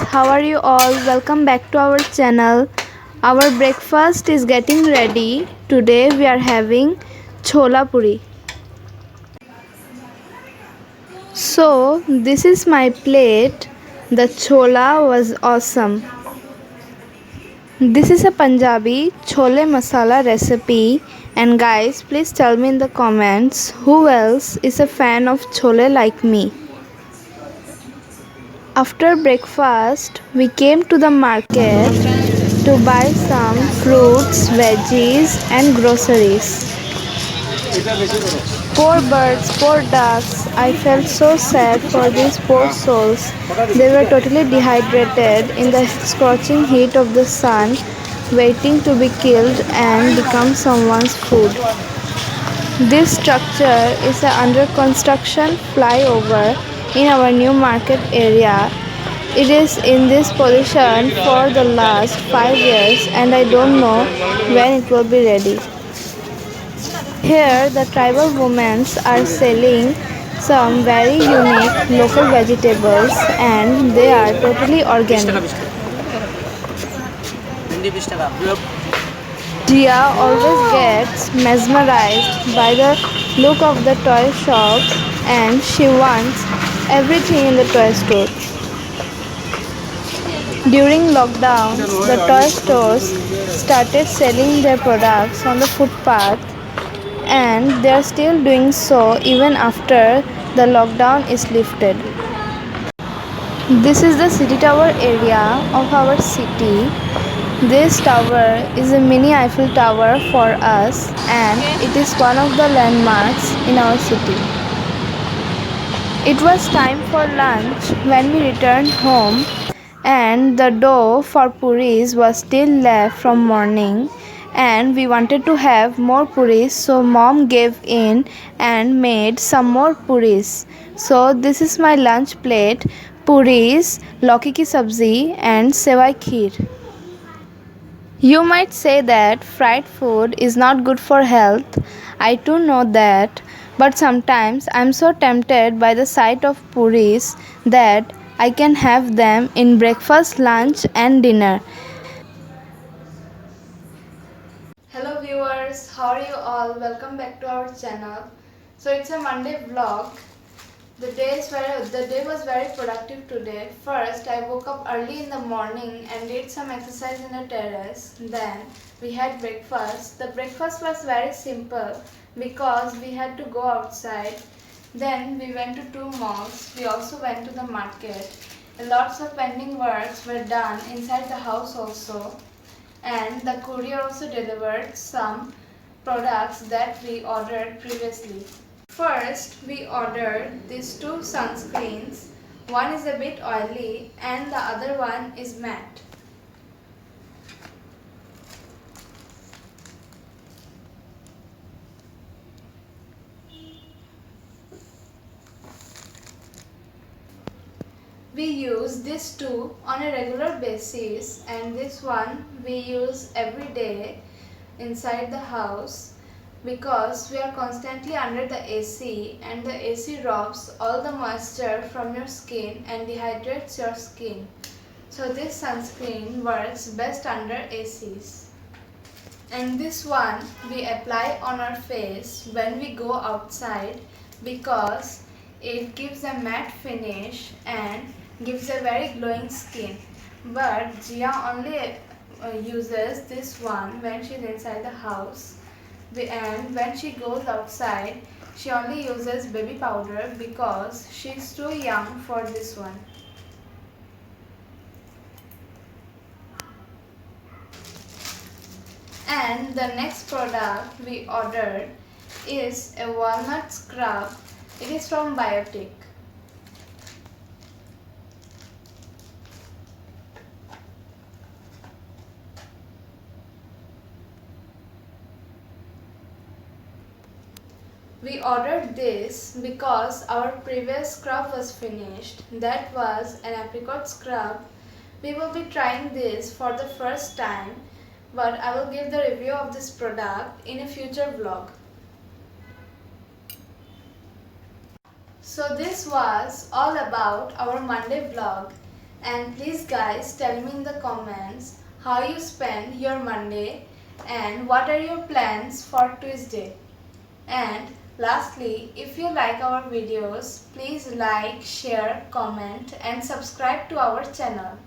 how are you all? Welcome back to our channel. Our breakfast is getting ready. Today we are having chola puri. So, this is my plate. The chola was awesome. This is a Punjabi chole masala recipe. And guys, please tell me in the comments who else is a fan of chole like me. After breakfast, we came to the market to buy some fruits, veggies, and groceries. Poor birds, poor ducks. I felt so sad for these poor souls. They were totally dehydrated in the scorching heat of the sun, waiting to be killed and become someone's food. This structure is a under construction flyover in our new market area. It is in this position for the last 5 years and I don't know when it will be ready. Here the tribal women are selling some very unique local vegetables and they are totally organic. Dia always gets mesmerized by the look of the toy shops and she wants everything in the toy store. During lockdown, the toy stores started selling their products on the footpath and they are still doing so even after the lockdown is lifted. This is the city tower area of our city. This tower is a mini Eiffel Tower for us and it is one of the landmarks in our city. It was time for lunch when we returned home and the dough for puris was still left from morning and we wanted to have more puris, so mom gave in and made some more puris. So this is my lunch plate: puris, lauki ki sabzi and sevai kheer. You might say that fried food is not good for health. I too know that, but sometimes I am so tempted by the sight of puris that I can have them in breakfast, lunch and dinner. Hello viewers, how are you all? Welcome back to our channel. So it's a Monday vlog. The day was very productive today. First, I woke up early in the morning and did some exercise in the terrace. Then we had breakfast. The breakfast was very simple because we had to go outside. Then we went to two malls. We also went to the market. Lots of pending works were done inside the house also. And the courier also delivered some products that we ordered previously. First, we ordered these two sunscreens. One is a bit oily and the other one is matte. We use these two on a regular basis and this one we use every day inside the house because we are constantly under the AC and the AC robs all the moisture from your skin and dehydrates your skin. So this sunscreen works best under ACs. And this one we apply on our face when we go outside because it gives a matte finish and gives a very glowing skin. But Jia only uses this one when she is inside the house and when she goes outside she only uses baby powder because she is too young for this one. And the next product we ordered is a walnut scrub. It is from Biotic. We ordered this because our previous scrub was finished. That was an apricot scrub. We will be trying this for the first time, but I will give the review of this product in a future vlog. So this was all about our Monday vlog. And please guys, tell me in the comments how you spend your Monday and what are your plans for Tuesday. And lastly, if you like our videos, please like, share, comment and subscribe to our channel.